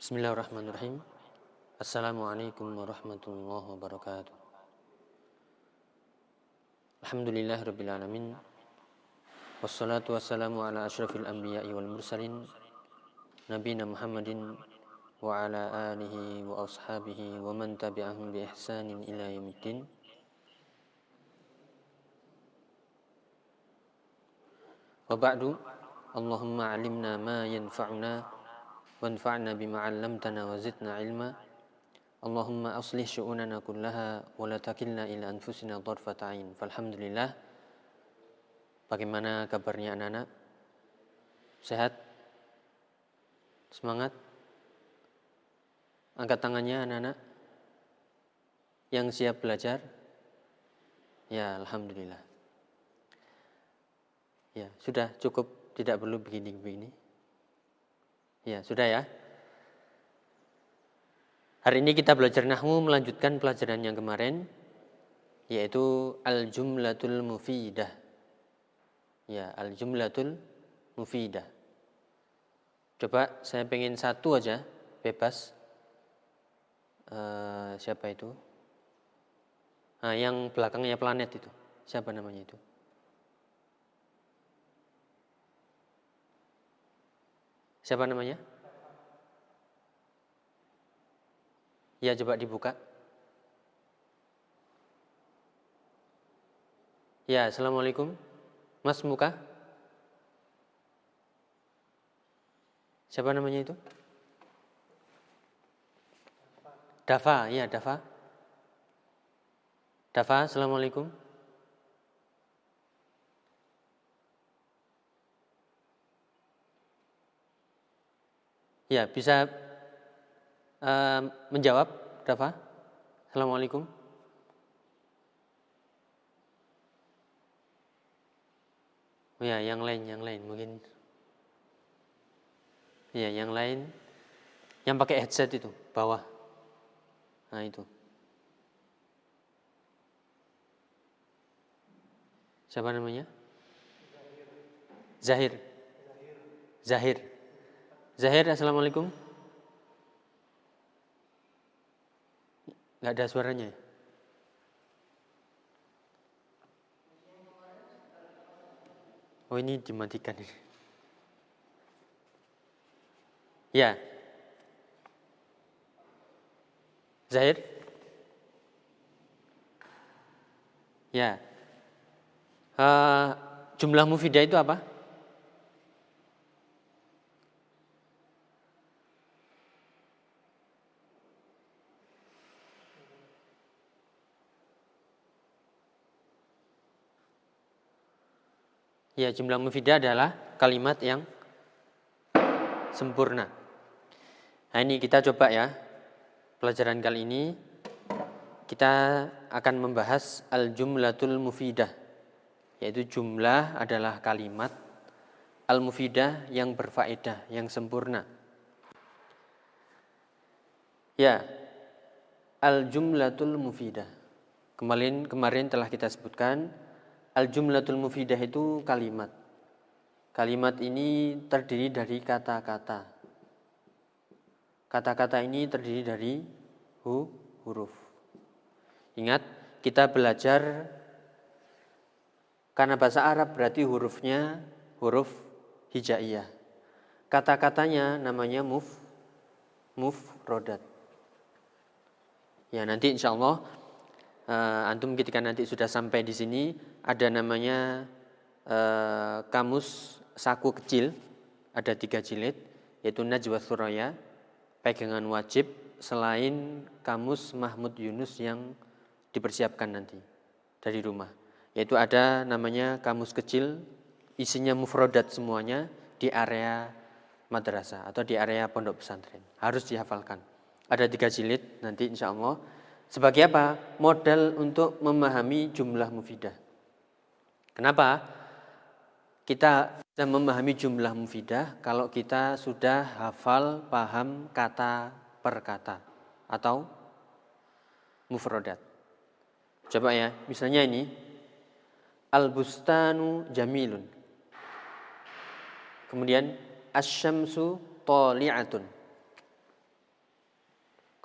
Bismillahirrahmanirrahim. Assalamualaikum warahmatullahi wabarakatuh. Alhamdulillahirabbil alamin. Wassalatu wassalamu ala asyrafil anbiya'i wal mursalin nabiyina Muhammadin wa ala alihi wa ashabihi wa man tabi'ahum bi ihsanin ila yaumiddin. Wa ba'du. Allahumma 'allimna ma yanfa'una wanfa'na bima 'allamtana wa zidna 'ilma. Allahumma aslih syu'unana kullaha wa la takilna ila anfusina tarfata 'ain. Alhamdulillah. Bagaimana kabarnya anak-anak? Sehat? Semangat? Angkat tangannya anak-anak yang siap belajar. Ya, alhamdulillah. Ya, sudah cukup, tidak perlu begini-begini. Ya, sudah ya. Hari ini kita belajar nahwu melanjutkan pelajaran yang kemarin, yaitu al-jumlatul mufidah. Ya, al-jumlatul mufidah. Coba saya pengen satu aja, bebas. Siapa itu? Nah, yang belakangnya planet itu. Siapa namanya itu? Siapa namanya? Ya, coba dibuka. Ya, assalamualaikum. Mas Muka. Siapa namanya itu? Dafa, ya Dafa. Dafa, assalamualaikum. Ya, bisa menjawab, Dafa? Assalamualaikum. Oh ya, yang lain mungkin. Ya, yang lain. Yang pakai headset itu, bawah. Nah, itu. Siapa namanya? Zahir. Zahir, assalamualaikum. Nggak ada suaranya. Oh, ini dimatikan. Ya. Zahir? Ya. Jumlah mufidah itu apa? Ya, jumlah mufidah adalah kalimat yang sempurna. Nah, ini kita coba ya. Pelajaran kali ini kita akan membahas al-jumlatul mufidah. Yaitu jumlah adalah kalimat al-mufidah yang berfaedah, yang sempurna. Ya, al-jumlatul mufidah. Kemarin telah kita sebutkan al-jumlatul mufidah itu kalimat. Kalimat ini terdiri dari kata-kata. Kata-kata ini terdiri dari huruf. Ingat, kita belajar karena bahasa Arab berarti hurufnya huruf hijaiyah. Kata-katanya namanya mufrodat. Ya, nanti insya Allah antum ketika nanti sudah sampai di sini ada namanya kamus saku kecil, ada 3 jilid, yaitu Najwa Suraya, pegangan wajib selain kamus Mahmud Yunus yang dipersiapkan nanti dari rumah. Yaitu ada namanya kamus kecil, isinya mufrodat semuanya di area madrasah atau di area pondok pesantren. Harus dihafalkan. Ada 3 jilid nanti insya Allah. Sebagai apa? Modal untuk memahami jumlah mufidah. Kenapa? Kita bisa memahami jumlah mufidah kalau kita sudah hafal, paham kata per kata atau mufrodat. Coba ya, misalnya ini al-bustanu jamilun. Kemudian asy-syamsu thali'atun.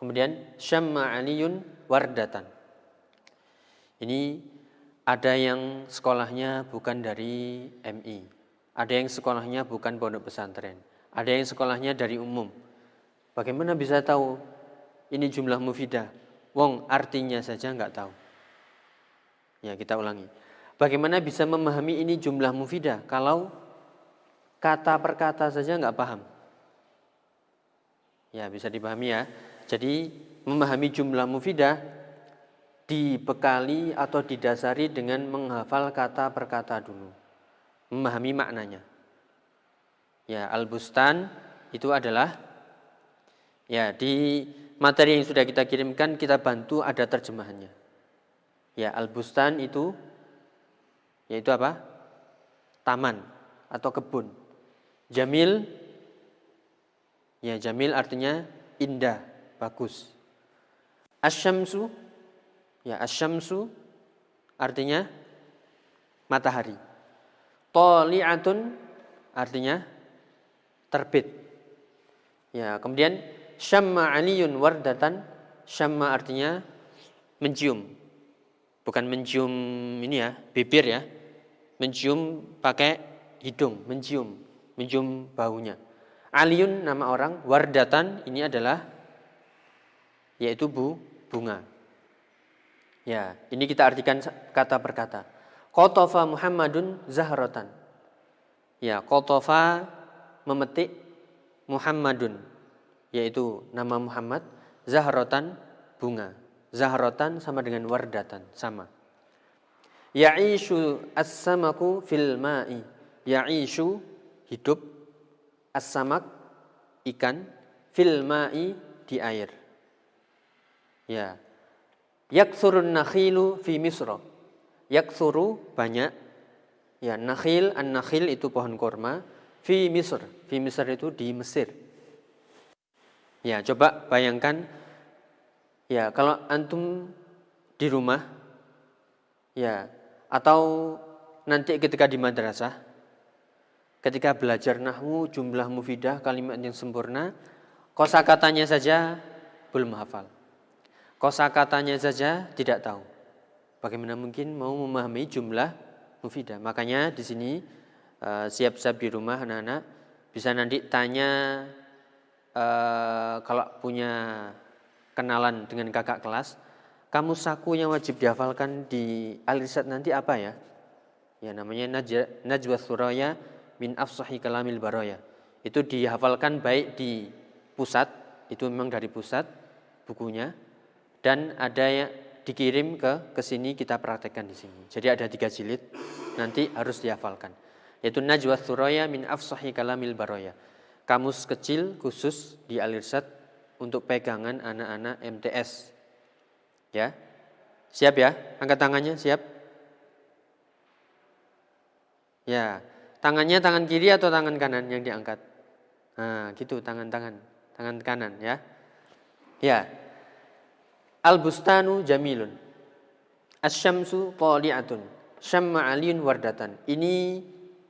Kemudian syamma aliyun wardatan. Ini ada yang sekolahnya bukan dari MI, ada yang sekolahnya bukan pondok pesantren, ada yang sekolahnya dari umum. Bagaimana bisa tahu ini jumlah mufidah? Wong artinya saja nggak tahu. Ya, kita ulangi. Bagaimana bisa memahami ini jumlah mufidah kalau kata per kata saja nggak paham? Ya, bisa dipahami ya. Jadi memahami jumlah mufidah dibekali atau didasari dengan menghafal kata per kata dulu. Memahami maknanya. Ya, al-bustan itu adalah, ya, di materi yang sudah kita kirimkan kita bantu ada terjemahannya. Ya, al-bustan itu yaitu apa? Taman atau kebun. Jamil, ya, jamil artinya indah, bagus. Asyamsu, ya, asyamsu artinya matahari. Tali'atun artinya terbit. Ya, kemudian syamma aliyun wardatan, syamma artinya mencium. Bukan mencium ini ya, bibir ya. Mencium pakai hidung, mencium baunya. Aliyun nama orang, wardatan ini adalah yaitu bunga. Ya, ini kita artikan kata per kata. Qatafa Muhammadun zahratan. Ya, qatafa memetik Muhammadun yaitu nama Muhammad, zahratan bunga. Zahratan sama dengan wardatan, sama. Ya'ishu as-samaku fil ma'i. Ya'ishu hidup, as-samak ikan, fil ma'i di air. Ya. Yaksurun nakhilu fi Misra. Yaksuru banyak. Ya, nakhil, an-nakhil itu pohon korma, fi Misr. Fi Misr itu di Mesir. Ya, coba bayangkan ya kalau antum di rumah ya atau nanti ketika di madrasah, ketika belajar nahwu, jumlah mufidah, kalimat yang sempurna, kosakatanya saja belum hafal. Kosakatanya saja tidak tahu. Bagaimana mungkin mau memahami jumlah mufidah? Makanya di sini siap-siap di rumah anak-anak bisa nanti tanya kalau punya kenalan dengan kakak kelas, kamus saku yang wajib dihafalkan di al-irsyad nanti apa ya? Ya, namanya Najwa Suraya min afsahi kalamil baraya. Itu dihafalkan baik di pusat, itu memang dari pusat bukunya, dan ada yang dikirim ke sini kita praktekkan di sini. Jadi ada 3 jilid, nanti harus dihafalkan. Yaitu Najwa Suraya min afsahi kalamil baraya. Kamus kecil khusus di al-irsyad untuk pegangan anak-anak MTS. Ya. Siap ya? Angkat tangannya, siap? Ya. Tangannya tangan kiri atau tangan kanan yang diangkat? Nah, gitu tangan kanan ya. Ya. Al-bustanu jamilun. Asy-syamsu tali'atun. Syamma aliyun wardatan. Ini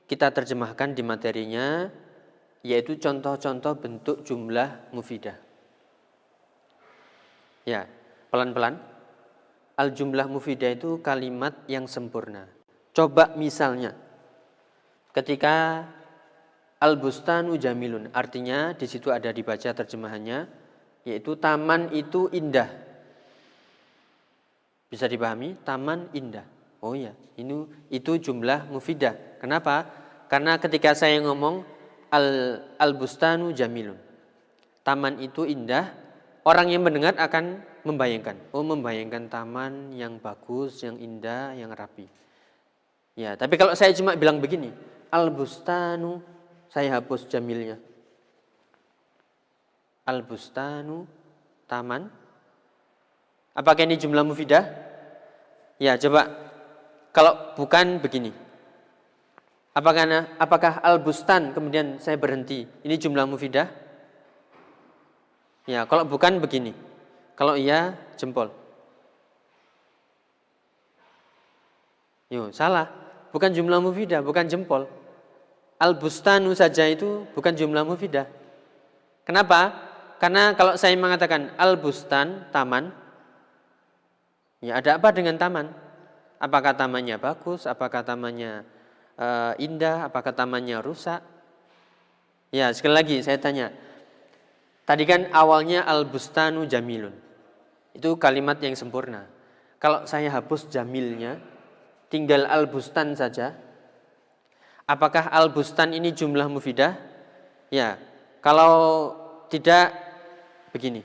kita terjemahkan di materinya yaitu contoh-contoh bentuk jumlah mufidah. Ya, pelan-pelan. Al-jumlah mufidah itu kalimat yang sempurna. Coba misalnya ketika al-bustanu jamilun, artinya di situ ada dibaca terjemahannya yaitu taman itu indah. Bisa dipahami? Taman indah. Oh ya, itu jumlah mufidah. Kenapa? Karena ketika saya ngomong al-bustanu jamilun, taman itu indah, orang yang mendengar akan membayangkan taman yang bagus, yang indah, yang rapi. Ya, tapi kalau saya cuma bilang begini, al-bustanu, saya hapus jamilnya. Al-bustanu, taman. Apakah ini jumlah mufidah? Ya, coba. Kalau bukan begini. Apakah al-bustan kemudian saya berhenti? Ini jumlah mufidah? Ya, kalau bukan begini. Kalau iya, jempol. Yo, salah. Bukan jumlah mufidah, bukan jempol. Al-bustanu saja itu bukan jumlah mufidah. Kenapa? Karena kalau saya mengatakan al-bustan, taman, ya ada apa dengan taman? Apakah tamannya bagus? Apakah tamannya indah? Apakah tamannya rusak? Ya, sekali lagi saya tanya. Tadi kan awalnya al-bustanu jamilun. Itu kalimat yang sempurna. Kalau saya hapus jamilnya, tinggal al-bustan saja. Apakah al-bustan ini jumlah mufidah? Ya, kalau tidak begini.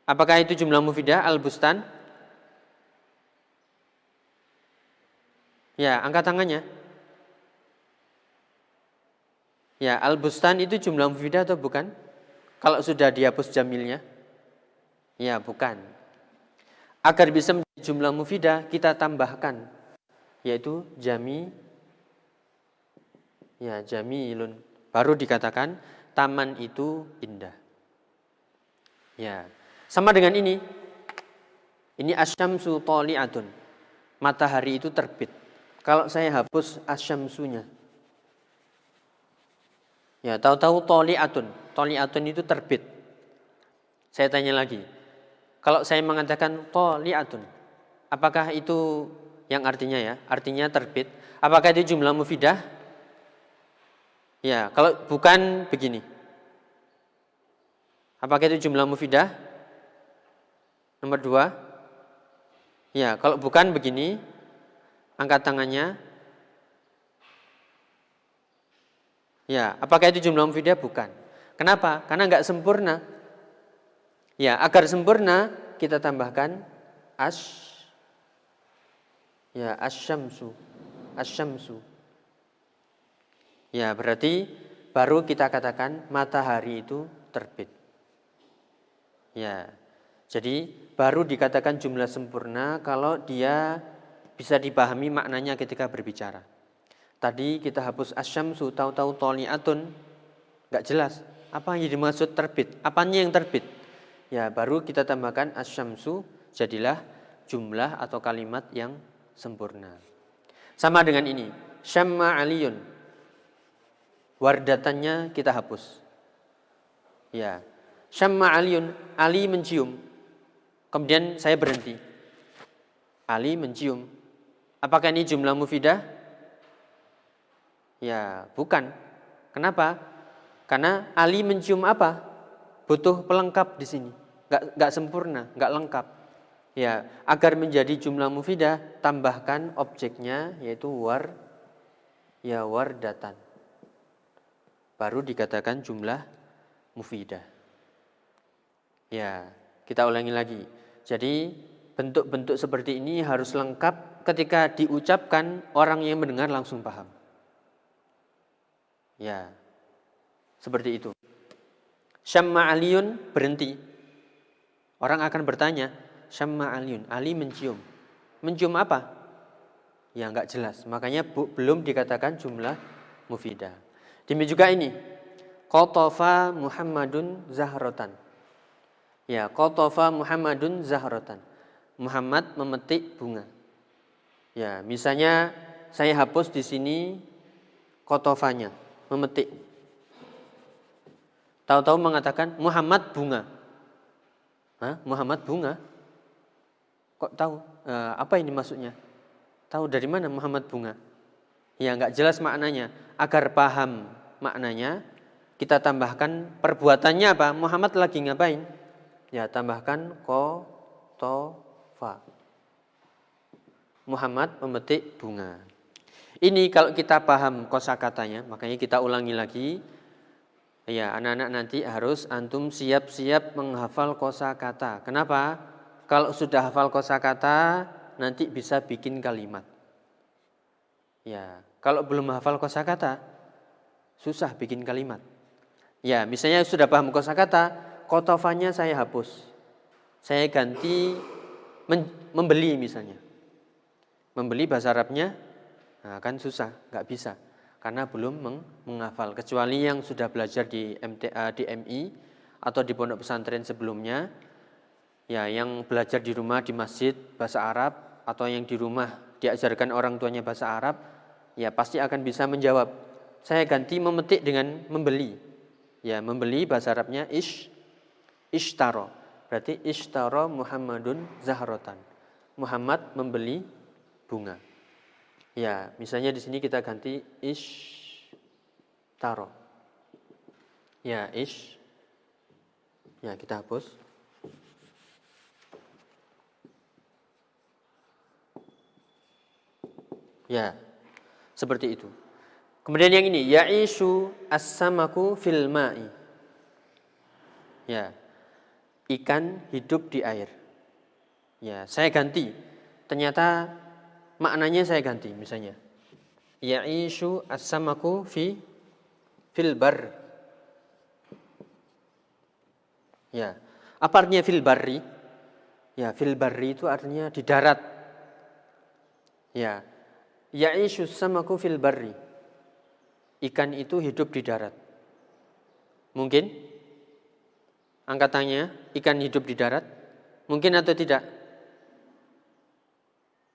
Apakah itu jumlah mufidah al-bustan? Ya, angkat tangannya. Ya, al-bustan itu jumlah mufidah atau bukan? Kalau sudah dihapus jamilnya? Ya, bukan. Agar bisa menjadi jumlah mufidah, kita tambahkan, yaitu jamilun. Baru dikatakan taman itu indah. Ya, sama dengan ini. Ini asyamsu thali'atun. Matahari itu terbit. Kalau saya hapus asyamsunya, ya tahu-tahu thali'atun. Thali'atun itu terbit. Saya tanya lagi. Kalau saya mengatakan thali'atun, apakah itu yang artinya terbit? Apakah itu jumlah mufidah? Ya, kalau bukan begini. Apakah itu jumlah mufidah? Nomor 2. Ya, kalau bukan begini, angkat tangannya. Ya, apakah itu jumlah mufidah? Bukan. Kenapa? Karena enggak sempurna. Ya, agar sempurna kita tambahkan asyamsu. Asyamsu. Ya, berarti baru kita katakan matahari itu terbit. Ya. Jadi baru dikatakan jumlah sempurna kalau dia bisa dipahami maknanya ketika berbicara. Tadi kita hapus asyamsu, tahu-tahu thali'atun, enggak jelas. Apa yang dimaksud terbit? Apanya yang terbit? Ya, baru kita tambahkan asyamsu, jadilah jumlah atau kalimat yang sempurna. Sama dengan ini, syamma aliyun. Wardatannya kita hapus. Ya, syamma aliyun, Ali mencium. Kemudian saya berhenti. Ali mencium. Apakah ini jumlah mufidah? Ya, bukan. Kenapa? Karena Ali mencium apa? Butuh pelengkap di sini. Enggak sempurna, enggak lengkap. Ya, agar menjadi jumlah mufidah, tambahkan objeknya yaitu wardatan. Baru dikatakan jumlah mufidah. Ya, kita ulangi lagi. Jadi bentuk-bentuk seperti ini harus lengkap ketika diucapkan, orang yang mendengar langsung paham. Ya, seperti itu. Syamma aliyun, berhenti. Orang akan bertanya, syamma aliyun, Ali mencium. Mencium apa? Ya enggak jelas. Makanya belum dikatakan jumlah mufidah. Demikian juga ini. Qatafa Muhammadun zahratan. Ya, qatafa Muhammadun zahratan. Muhammad memetik bunga. Ya, misalnya saya hapus di sini qatafanya, memetik. Tahu-tahu mengatakan Muhammad bunga. Hah? Muhammad bunga? Kok tahu? Apa ini maksudnya? Tahu dari mana Muhammad bunga? Ya enggak jelas maknanya. Agar paham maknanya, kita tambahkan perbuatannya apa? Muhammad lagi ngapain? Ya, tambahkan qatafa. Muhammad memetik bunga. Ini kalau kita paham kosakatanya, makanya kita ulangi lagi. Ya, anak-anak nanti harus antum siap-siap menghafal kosakata. Kenapa? Kalau sudah hafal kosakata, nanti bisa bikin kalimat. Ya, kalau belum hafal kosakata, susah bikin kalimat. Ya, misalnya sudah paham kosakata, qatafanya saya hapus. Saya ganti membeli misalnya. Membeli bahasa Arabnya, nah kan susah, nggak bisa. Karena belum menghafal. Kecuali yang sudah belajar di MTA, di MI, atau di pondok pesantren sebelumnya, ya yang belajar di rumah di masjid bahasa Arab, atau yang di rumah diajarkan orang tuanya bahasa Arab, ya pasti akan bisa menjawab. Saya ganti memetik dengan membeli. Ya, membeli bahasa Arabnya Ishtaro. Berarti ishtaro Muhammadun zahratan. Muhammad membeli bunga. Ya, misalnya di sini kita ganti ishtaro. Ya, ya kita hapus. Ya, seperti itu. Kemudian yang ini, ya'ishu as-samaku fil ma'i. Ya, ikan hidup di air. Ya, saya ganti. Ternyata maknanya saya ganti misalnya. Ya'ishu as-samaku fil bar. Ya, apa artinya fil barri? Ya, fil barri itu artinya di darat. Ya, ya'ishu as-samaku fil barri. Ikan itu hidup di darat. Mungkin angkatannya ikan hidup di darat? Mungkin atau tidak?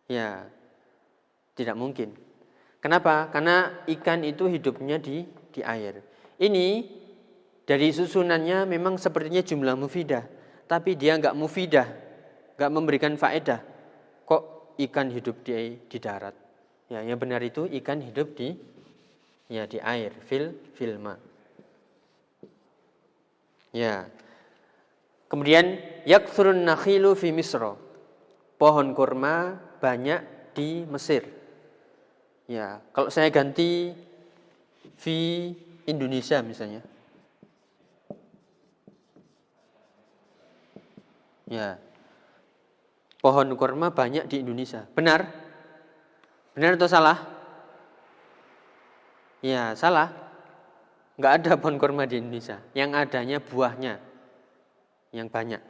Ya, tidak mungkin. Kenapa? Karena ikan itu hidupnya di air. Ini dari susunannya memang sepertinya jumlah mufidah, tapi dia enggak mufidah, enggak memberikan faedah. Kok ikan hidup di darat? Ya, yang benar itu ikan hidup di air, filma. Ya. Kemudian yakthurun nakhilu fi Misra. Pohon kurma banyak di Mesir. Ya, kalau saya ganti fi Indonesia misalnya. Ya. Pohon kurma banyak di Indonesia. Benar? Benar atau salah? Ya, salah. Enggak ada pohon kurma di Indonesia. Yang adanya buahnya yang banyak.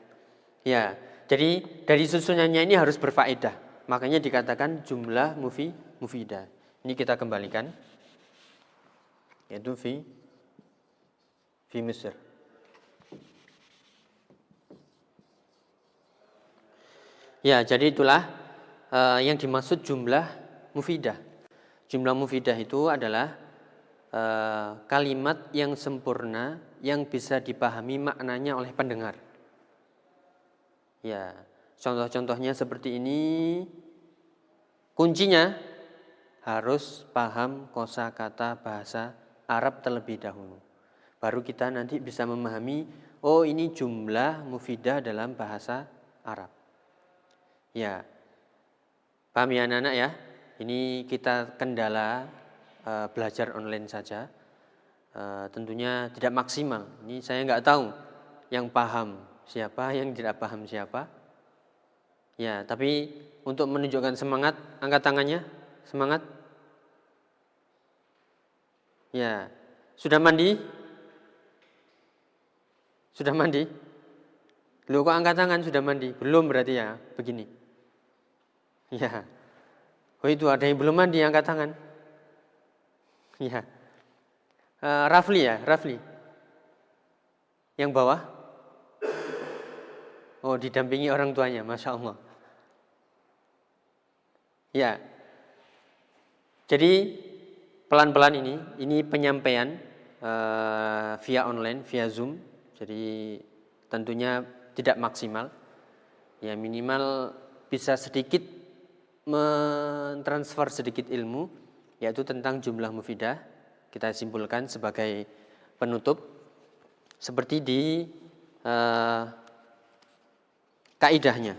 Ya, jadi dari susunannya ini harus berfaedah. Makanya dikatakan jumlah mufidah. Ini kita kembalikan. Yaitu fi Mesir. Ya, jadi itulah yang dimaksud jumlah mufidah. Jumlah mufidah itu adalah kalimat yang sempurna yang bisa dipahami maknanya oleh pendengar. Ya, contoh-contohnya seperti ini. Kuncinya harus paham kosakata bahasa Arab terlebih dahulu. Baru kita nanti bisa memahami, oh ini jumlah mufidah dalam bahasa Arab. Ya, paham ya anak-anak ya? Ini kita kendala belajar online saja. Tentunya tidak maksimal. Ini saya nggak tahu yang paham siapa, yang tidak paham siapa. Ya, tapi untuk menunjukkan semangat, angkat tangannya. Semangat. Ya, sudah mandi? Sudah mandi? Loh kok angkat tangan sudah mandi? Belum berarti ya, begini. Ya. Oh itu ada yang belum mandi angkat tangan. Ya. Rafli ya, Rafli. Yang bawah? Oh, didampingi orang tuanya, Masya Allah. Ya. Jadi pelan-pelan ini penyampaian via online, via Zoom. Jadi tentunya tidak maksimal. Ya minimal bisa sedikit mentransfer sedikit ilmu, yaitu tentang jumlah mufidah. Kita simpulkan sebagai penutup seperti di kaidahnya,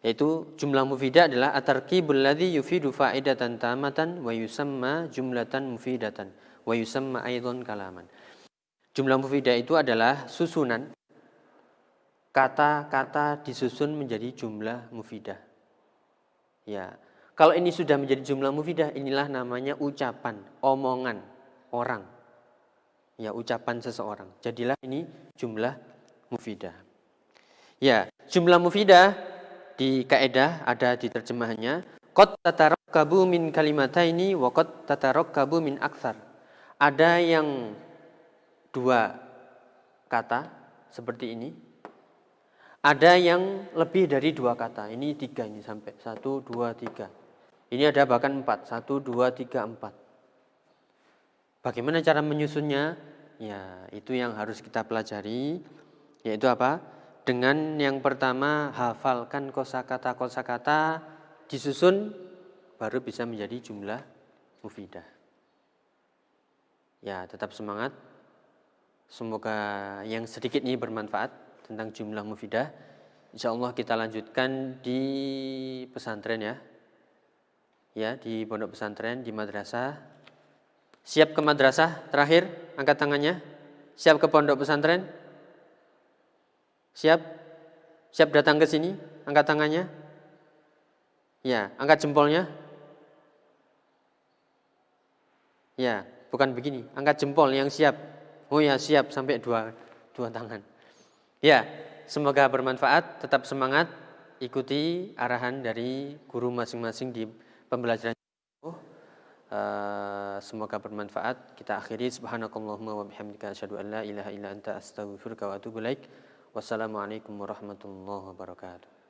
yaitu jumlah mufidah adalah at-tarkibul ladzi yufidu fa'idatan tamatan wa yusamma jumlatan mufidatan wa yusamma aidan kalaman. Jumlah mufidah itu adalah susunan kata-kata disusun menjadi jumlah mufidah. Ya, kalau ini sudah menjadi jumlah mufidah, inilah namanya ucapan, omongan orang. Ya, ucapan seseorang. Jadilah ini jumlah mufidah. Ya, jumlah mufidah di kaidah ada di terjemahannya. Qad tatarakabu min kalimataini wa qad tatarakabu min aktsar. Ada yang dua kata seperti ini. Ada yang lebih dari dua kata. Ini tiga ini sampai 1, 2, 3. Ini ada bahkan 4. 1, 2, 3, 4. Bagaimana cara menyusunnya? Ya, itu yang harus kita pelajari. Yaitu apa? Dengan yang pertama hafalkan kosakata disusun baru bisa menjadi jumlah mufidah. Ya, tetap semangat. Semoga yang sedikit ini bermanfaat tentang jumlah mufidah. Insyaallah kita lanjutkan di pesantren ya. Ya, di pondok pesantren, di madrasah. Siap ke madrasah? Terakhir, angkat tangannya. Siap ke pondok pesantren? Siap? Siap datang ke sini? Angkat tangannya. Ya, angkat jempolnya. Ya, bukan begini. Angkat jempol yang siap. Oh ya, siap sampai dua tangan. Ya, semoga bermanfaat. Tetap semangat. Ikuti arahan dari guru masing-masing di pembelajaran. Semoga bermanfaat. Kita akhiri subhanakallahumma wa bihamdika asyhadu an la ilaha illa anta astaghfiruka wa atubu ilaik. Wassalamualaikum warahmatullahi wabarakatuh.